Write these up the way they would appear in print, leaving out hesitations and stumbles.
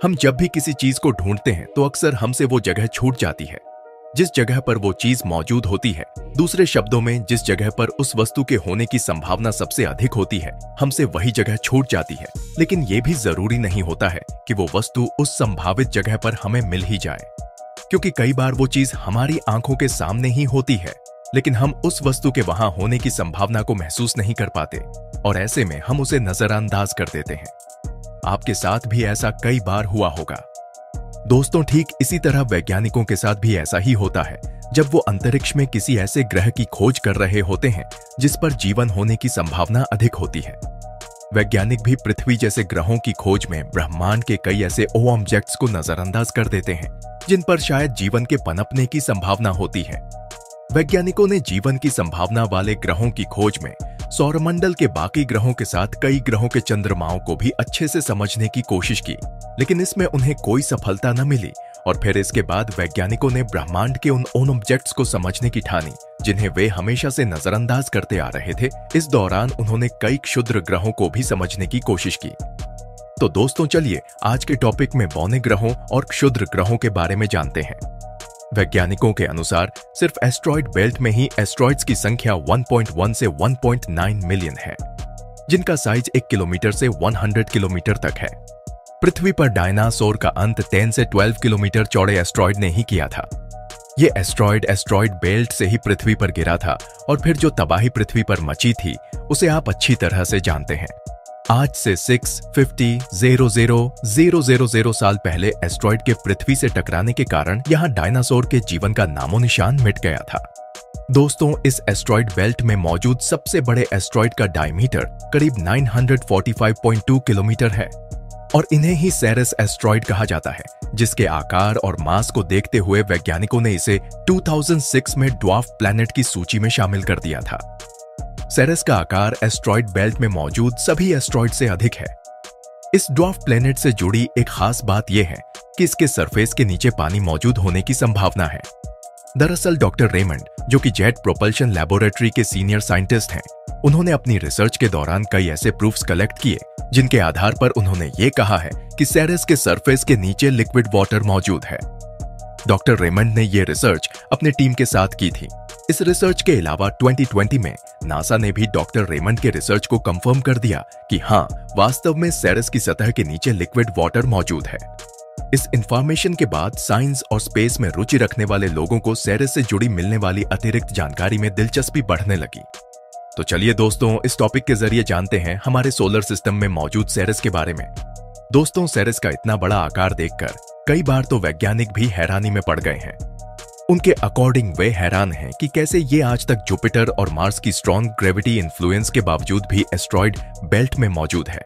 हम जब भी किसी चीज को ढूंढते हैं तो अक्सर हमसे वो जगह छूट जाती है जिस जगह पर वो चीज मौजूद होती है। दूसरे शब्दों में, जिस जगह पर उस वस्तु के होने की संभावना सबसे अधिक होती है, हमसे वही जगह छूट जाती है। लेकिन ये भी जरूरी नहीं होता है कि वो वस्तु उस संभावित जगह पर हमें मिल ही जाए, क्योंकि कई बार वो चीज हमारी आंखों के सामने ही होती है, लेकिन हम उस वस्तु के वहां होने की संभावना को महसूस नहीं कर पाते और ऐसे में हम उसे नजरअंदाज कर देते हैं। आपके साथ भी ऐसा कई बार हुआ होगा। दोस्तों, ठीक इसी तरह वैज्ञानिकों के साथ भी ऐसा ही होता है जब वो अंतरिक्ष में किसी ऐसे ग्रह की खोज कर रहे होते हैं जिस पर जीवन होने की संभावना अधिक होती है। वैज्ञानिक भी पृथ्वी जैसे ग्रहों की खोज में ब्रह्मांड के कई ऐसे ऑब्जेक्ट्स को नजरअंदाज कर देते हैं जिन पर शायद जीवन के पनपने की संभावना होती है। वैज्ञानिकों ने जीवन की संभावना वाले ग्रहों की खोज में सौरमंडल के बाकी ग्रहों के साथ कई ग्रहों के चंद्रमाओं को भी अच्छे से समझने की कोशिश की, लेकिन इसमें उन्हें कोई सफलता न मिली और फिर इसके बाद वैज्ञानिकों ने ब्रह्मांड के उन ऑब्जेक्ट्स को समझने की ठानी जिन्हें वे हमेशा से नजरअंदाज करते आ रहे थे। इस दौरान उन्होंने कई क्षुद्र ग्रहों को भी समझने की कोशिश की। तो दोस्तों, चलिए आज के टॉपिक में बौने ग्रहों और क्षुद्र ग्रहों के बारे में जानते हैं। वैज्ञानिकों के अनुसार सिर्फ एस्ट्रॉइड बेल्ट में ही एस्ट्रॉइड्स की संख्या 1.1 से 1.9 मिलियन है, जिनका साइज 1 किलोमीटर से 100 किलोमीटर तक है। पृथ्वी पर डायनासोर का अंत 10 से 12 किलोमीटर चौड़े एस्ट्रॉइड ने ही किया था। ये एस्ट्रॉइड बेल्ट से ही पृथ्वी पर गिरा था और फिर जो तबाही पृथ्वी पर मची थी उसे आप अच्छी तरह से जानते हैं। आज से 650,000 साल पहले एस्ट्रॉइड के पृथ्वी से टकराने के कारण यहाँ डायनासोर के जीवन का नामो निशान मिट गया था। दोस्तों, इस एस्ट्रॉइड बेल्ट में मौजूद सबसे बड़े एस्ट्रॉइड का डायमीटर करीब 945.2 किलोमीटर है और इन्हें ही सेरेस एस्ट्रॉइड कहा जाता है, जिसके आकार और मास को देखते हुए वैज्ञानिकों ने इसे 2006 में ड्वार्फ प्लैनेट की सूची में शामिल कर दिया था। सेरेस का आकार एस्ट्रॉइड बेल्ट में मौजूद सभी एस्ट्रॉइड से अधिक है। इस ड्वार्फ प्लैनेट से जुड़ी एक खास बात यह है कि इसके सरफेस के नीचे पानी मौजूद होने की संभावना है। दरअसल डॉक्टर रेमंड, जो कि जेट प्रोपल्शन लैबोरेटरी के सीनियर साइंटिस्ट हैं, उन्होंने अपनी रिसर्च के दौरान कई ऐसे प्रूफ्स कलेक्ट किए जिनके आधार पर उन्होंने ये कहा है कि सेरेस के सरफेस के नीचे लिक्विड वाटर मौजूद है। डॉक्टर रेमंड ने यह रिसर्च अपनी टीम के साथ की थी। इस रिसर्च के अलावा 2020 में नासा ने भी डॉक्टर रेमंड के रिसर्च को कंफर्म कर दिया कि हाँ, वास्तव में सेरेस की सतह के नीचे लिक्विड वाटर मौजूद है। इस इंफॉर्मेशन के बाद साइंस और स्पेस में रुचि रखने वाले लोगों को सेरेस से जुड़ी मिलने वाली अतिरिक्त जानकारी में दिलचस्पी बढ़ने लगी। तो चलिए दोस्तों, इस टॉपिक के जरिए जानते हैं हमारे सोलर सिस्टम में मौजूद सेरेस के बारे में। दोस्तों, सेरेस का इतना बड़ा आकार देखकर कई बार तो वैज्ञानिक भी हैरानी में पड़ गए हैं। उनके अकॉर्डिंग वे हैरान हैं कि कैसे ये आज तक जुपिटर और मार्स की स्ट्रॉन्ग ग्रेविटी इन्फ्लुएंस के बावजूद भी एस्ट्रॉइड बेल्ट में मौजूद है।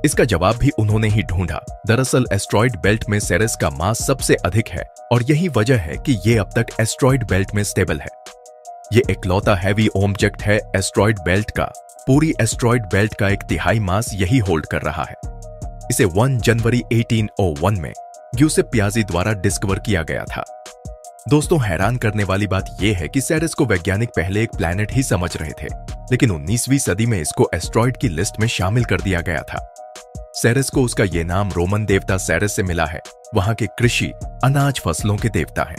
इसका जवाब भी उन्होंने ही ढूंढा। दरअसल एस्ट्रॉइड बेल्ट में सेरेस का मास सबसे अधिक है और यही वजह है कि ये अब तक एस्ट्रॉइड बेल्ट में स्टेबल है। ये इकलौता हैवी ऑब्जेक्ट है एस्ट्रॉइड बेल्ट का। पूरी एस्ट्रॉइड बेल्ट का 1/3 मास यही होल्ड कर रहा है। इसे 1 जनवरी 1801 में ग्यूसेप पियाजी द्वारा डिस्कवर किया गया था। दोस्तों, हैरान करने वाली बात यह है कि सेरेस को वैज्ञानिक पहले एक प्लैनेट ही समझ रहे थे, लेकिन 19वीं सदी में इसको एस्ट्रॉइड की लिस्ट में शामिल कर दिया गया था। सेरेस को उसका यह नाम रोमन देवता सेरेस से मिला है, वहां के कृषि अनाज फसलों के देवता हैं।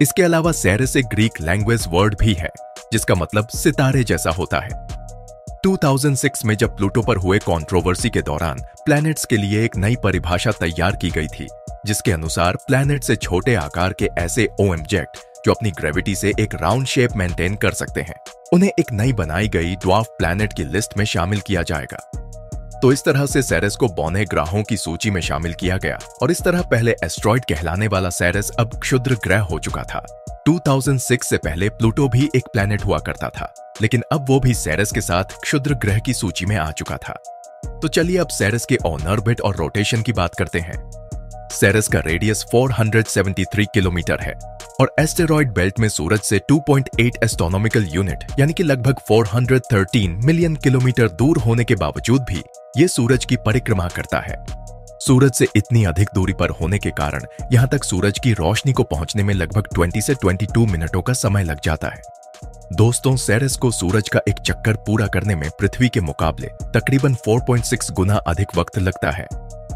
इसके अलावा सेरेस एक ग्रीक लैंग्वेज वर्ड भी है जिसका मतलब सितारे जैसा होता है। 2006 में जब प्लूटो पर हुए कंट्रोवर्सी के दौरान प्लैनेट्स के लिए एक नई परिभाषा तैयार की गई थी, जिसके अनुसार प्लैनेट से छोटे आकार के ऐसे ऑब्जेक्ट जो अपनी ग्रेविटी से एक राउंड शेप मेंटेन कर सकते हैं, उन्हें एक नई बनाई गई ड्वार्फ प्लैनेट की लिस्ट में शामिल किया जाएगा। तो इस तरह से सेरेस को बौने ग्रहों की सूची में शामिल किया गया और इस तरह पहले एस्ट्रॉइड कहलाने वाला सेरेस अब क्षुद्र ग्रह हो चुका था। 2006 से पहले प्लूटो भी एक प्लैनेट हुआ करता था, लेकिन अब वो भी सेरेस के साथ क्षुद्र ग्रह की सूची में आ चुका था। तो चलिए अब सेरेस के ऑर्बिट और रोटेशन की बात करते हैं। सेरेस का रेडियस 473 किलोमीटर है और एस्टेरॉइड बेल्ट में सूरज से 2.8 एस्ट्रोनॉमिकल यूनिट यानी कि लगभग 413 मिलियन किलोमीटर दूर होने के बावजूद भी ये सूरज की परिक्रमा करता है। सूरज से इतनी अधिक दूरी पर होने के कारण यहां तक सूरज की रोशनी को पहुंचने में लगभग 20 से 22 मिनटों का समय लग जाता है। दोस्तों, सेरेस को सूरज का एक चक्कर पूरा करने में पृथ्वी के मुकाबले तकरीबन 4.6 गुना अधिक वक्त लगता है।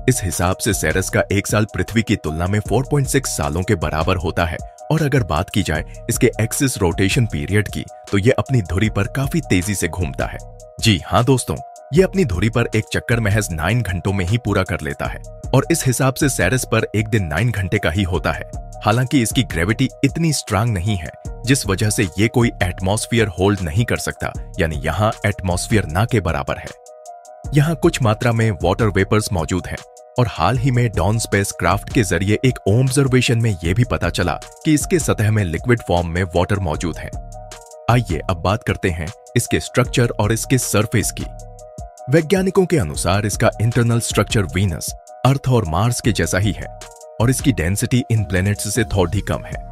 इस हिसाब से सेरेस का एक साल पृथ्वी की तुलना में 4.6 सालों के बराबर होता है। और अगर बात की जाए इसके एक्सिस रोटेशन पीरियड की, तो ये अपनी धुरी पर काफी तेजी से घूमता है। जी हाँ दोस्तों, ये अपनी धुरी पर एक चक्कर महज 9 घंटों में ही पूरा कर लेता है। और इस हिसाब से सेरेस पर एक दिन 9 घंटे का ही होता है। हालांकि इसकी ग्रेविटी इतनी स्ट्रांग नहीं है, जिस वजह से ये कोई एटमॉस्फेयर होल्ड नहीं कर सकता, यानी यहाँ एटमॉस्फेयर ना के बराबर है। यहाँ कुछ मात्रा में वाटर वेपर्स मौजूद हैं। और हाल ही में डॉन स्पेस क्राफ्ट के जरिए एक ऑब्जर्वेशन में यह भी पता चला कि इसके सतह में लिक्विड फॉर्म में वाटर मौजूद है। आइए अब बात करते हैं इसके स्ट्रक्चर और इसके सरफेस की। वैज्ञानिकों के अनुसार इसका इंटरनल स्ट्रक्चर वीनस, अर्थ और मार्स के जैसा ही है और इसकी डेंसिटी इन प्लैनेट्स से थोड़ी कम है।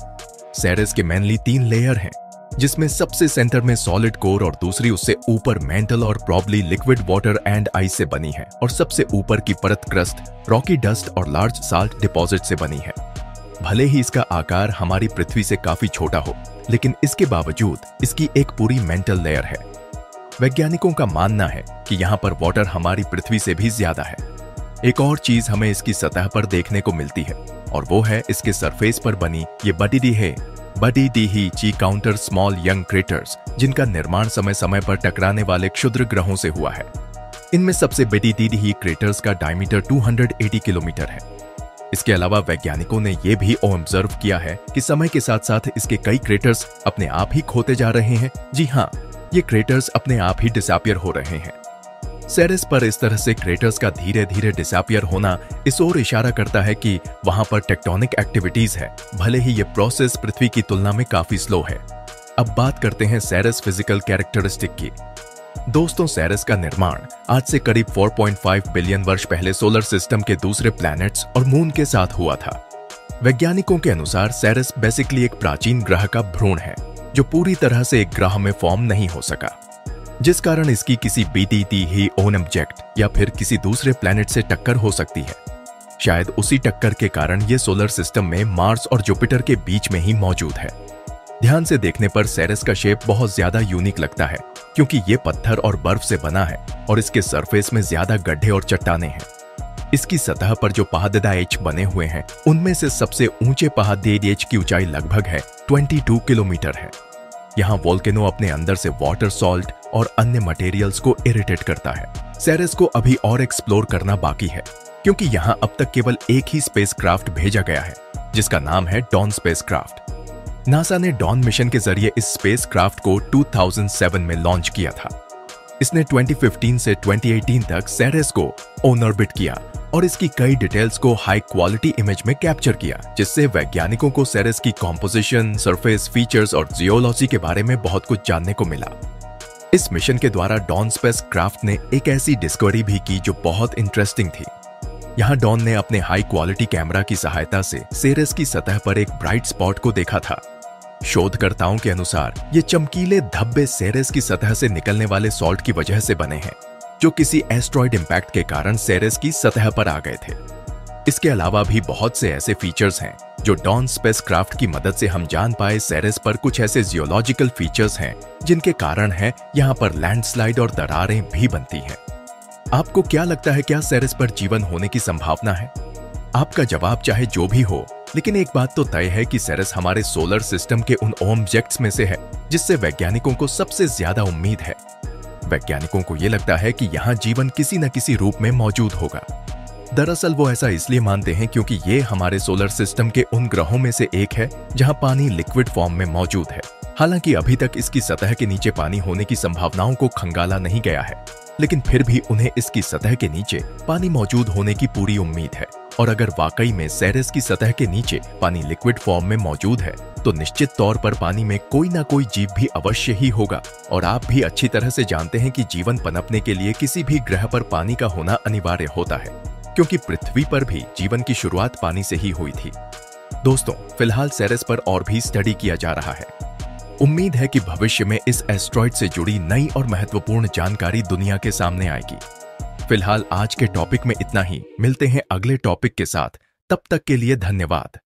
सेरेस के मेनली 3 लेयर हैं, जिसमें सबसे सेंटर में सॉलिड कोर और दूसरी उससे ऊपर मेंटल और probably liquid water and ice से बनी है और सबसे ऊपर की परत क्रस्ट, रॉकी डस्ट और लार्ज साल्ट डिपॉजिट से बनी है। भले ही इसका आकार हमारी पृथ्वी से काफी छोटा हो, लेकिन इसके बावजूद इसकी एक पूरी मेंटल लेयर है। वैज्ञानिकों का मानना है कि यहाँ पर वाटर हमारी पृथ्वी से भी ज्यादा है। एक और चीज हमें इसकी सतह पर देखने को मिलती है और वो है इसके सरफेस पर बनी ये बडी डी ची काउंटर स्मॉल यंग क्रेटर्स, जिनका निर्माण समय समय पर टकराने वाले क्षुद्र ग्रहों से हुआ है। इनमें सबसे बड़ी डी क्रेटर्स का डायमीटर 280 किलोमीटर है। इसके अलावा वैज्ञानिकों ने यह भी ऑब्जर्व किया है कि समय के साथ साथ इसके कई क्रेटर्स अपने आप ही खोते जा रहे हैं। जी हाँ, ये क्रेटर्स अपने आप ही डिसअपियर हो रहे हैं। सेरेस पर इस तरह से क्रेटर्स का धीरे धीरे डिसअपियर होना इस ओर इशारा करता है कि वहां पर टेक्टोनिक एक्टिविटीज है, भले ही ये प्रोसेस पृथ्वी की तुलना में काफी स्लो है। अब बात करते हैं सेरेस फिजिकल कैरेक्टरिस्टिक की। दोस्तों, सेरेस का निर्माण आज से करीब 4.5 बिलियन वर्ष पहले सोलर सिस्टम के दूसरे प्लैनेट्स और मून के साथ हुआ था। वैज्ञानिकों के अनुसार सेरेस बेसिकली एक प्राचीन ग्रह का भ्रूण है, जो पूरी तरह से एक ग्रह में फॉर्म नहीं हो सका, जिस कारण इसकी किसी बीटीटी ही ओन ऑब्जेक्ट या फिर किसी दूसरे प्लैनेट से टक्कर हो सकती है। शायद उसी टक्कर के कारण ये सोलर सिस्टम में मार्स और जुपिटर के बीच में ही मौजूद है। ध्यान से देखने पर सेरेस का शेप बहुत ज्यादा यूनिक लगता है, क्योंकि ये पत्थर और बर्फ से बना है और इसके सरफेस में ज्यादा गड्ढे और चट्टाने हैं। इसकी सतह पर जो पहाड़ें बने हुए हैं, उनमें से सबसे ऊंचे पहाड़ की ऊंचाई लगभग है 22 किलोमीटर है। यहाँ वोल्केनो अपने अंदर से वाटर, सॉल्ट और अन्य मटेरियल्स को इरिटेट करता है। सेरेस को अभी और एक्सप्लोर करना बाकी है, क्योंकि यहाँ अब तक केवल एक ही स्पेसक्राफ्ट भेजा गया है, जिसका नाम है डॉन स्पेसक्राफ्ट। नासा ने डॉन मिशन के जरिए इस स्पेसक्राफ्ट को 2007 में लॉन्च किया था। इसने 2015 से 2018 तक सेरेस को ऑन ऑर्बिट किया और इसकी कई डिटेल्स को हाई क्वालिटी इमेज में कैप्चर किया, जिससे वैज्ञानिकों को सेरेस की कॉम्पोजिशन, सरफेस फीचर्स और जियोलॉजी के बारे में बहुत कुछ जानने को मिला। इस मिशन के द्वारा डॉन स्पेसक्राफ्ट ने एक ऐसी डिस्कवरी भी की जो बहुत इंटरेस्टिंग थी। यहाँ डॉन ने अपने हाई क्वालिटी कैमरा की सहायता से सेरेस की सतह पर एक ब्राइट स्पॉट को देखा था। शोधकर्ताओं के अनुसार ये चमकीले धब्बे सेरेस की सतह से निकलने वाले सॉल्ट की वजह से बने हैं, जो किसी एस्ट्रॉइड इंपैक्ट के कारण सेरेस की सतह पर आ गए थे। इसके अलावा भी बहुत से ऐसे फीचर्स हैं जो डॉन स्पेसक्राफ्ट की मदद से हम जान पाए सेरेस पर कुछ ऐसे जियोलॉजिकल फीचर्स हैं जिनके कारण है यहाँ पर लैंडस्लाइड और दरारें भी बनती हैं। आपको क्या लगता है, क्या सेरेस पर जीवन होने की संभावना है? आपका जवाब चाहे जो भी हो, लेकिन एक बात तो तय है कि सेरेस हमारे सोलर सिस्टम के उन ऑब्जेक्ट्स में से है जिससे वैज्ञानिकों को सबसे ज्यादा उम्मीद है। वैज्ञानिकों को यह लगता है कि यहाँ जीवन किसी न किसी रूप में मौजूद होगा। दरअसल वो ऐसा इसलिए मानते हैं क्योंकि ये हमारे सोलर सिस्टम के उन ग्रहों में से एक है जहां पानी लिक्विड फॉर्म में मौजूद है। हालांकि अभी तक इसकी सतह के नीचे पानी होने की संभावनाओं को खंगाला नहीं गया है, लेकिन फिर भी उन्हें इसकी सतह के नीचे पानी मौजूद होने की पूरी उम्मीद है। और अगर वाकई में सेरेस की सतह के नीचे पानी लिक्विड फॉर्म में मौजूद है, तो निश्चित तौर पर पानी में कोई ना कोई जीव भी अवश्य ही होगा। और आप भी अच्छी तरह से जानते हैं कि जीवन पनपने के लिए किसी भी ग्रह पर पानी का होना अनिवार्य होता है, क्योंकि पृथ्वी पर भी जीवन की शुरुआत पानी से ही हुई थी। दोस्तों, फिलहाल सेरेस पर और भी स्टडी किया जा रहा है। उम्मीद है कि भविष्य में इस एस्ट्रॉइड से जुड़ी नई और महत्वपूर्ण जानकारी दुनिया के सामने आएगी। फिलहाल आज के टॉपिक में इतना ही। मिलते हैं अगले टॉपिक के साथ। तब तक के लिए धन्यवाद।